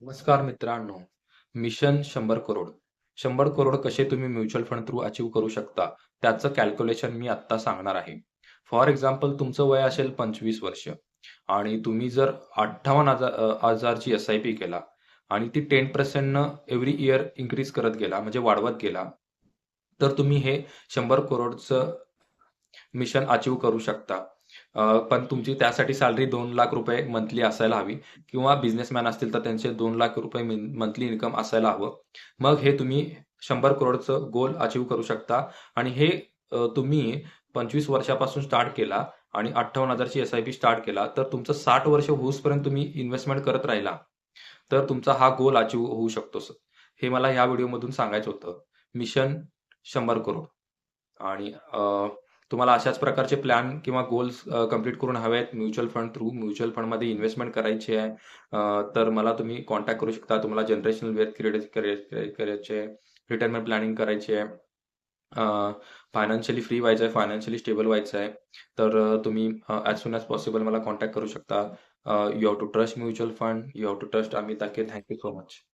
नमस्कार मित्रांनो. मिशन 100 करोड. 100 करोड कसे तुम्ही म्युच्युअल फंड थ्रू अचीव्ह करू शकता, त्याचं कॅल्क्युलेशन मी आत्ता सांगणार आहे. फॉर एक्झाम्पल तुमचं वय असेल 25 वर्ष आणि तुम्ही जर 58,000ची एस-आय-पी केला आणि ती 10% न एव्हरी इयर इन्क्रीज करत गेला, म्हणजे वाढवत गेला, तर तुम्ही हे 100 करोडचं मिशन अचीव्ह करू शकता. पण तुमची त्यासाठी सॅलरी 2 लाख रुपये मंथली असायला हवी किंवा बिझनेसमॅन असतील तर त्यांचे 2 लाख रुपये मंथली इन्कम असायला हवं. मग हे तुम्ही 100 करोडचं गोल अचीव्ह करू शकता आणि हे तुम्ही 25 वर्षापासून स्टार्ट केला आणि 58,000ची एस-आय-पी स्टार्ट केला, तर तुमचं 60 वर्ष होऊसपर्यंत तुम्ही इन्व्हेस्टमेंट करत राहिला, तर तुमचा हा गोल अचीव्ह होऊ शकतो सर. हे मला ह्या व्हिडिओमधून सांगायचं होतं. मिशन 100 करोड. आणि तुम्हाला अशाच प्रकारचे प्लॅन किंवा गोल्स कंप्लीट करून हवे आहेत म्युच्युअल फंड थ्रू म्युच्युअल फंडमध्ये इन्व्हेस्टमेंट करायची आहे, तर मला तुम्ही कॉन्टॅक्ट करू शकता. तुम्हाला जनरेशनल वेल्थ क्रिएट करायचे आहे, रिटायरमेंट प्लॅनिंग करायची आहे, फायनान्शियली फ्री व्हायचं आहे, फायनान्शियली स्टेबल व्हायचं आहे, तर तुम्ही ॲज सून ॲज पॉसिबल मला कॉन्टॅक्ट करू शकता. You have to trust mutual fund, you have to trust Amit Take. Thank you so much.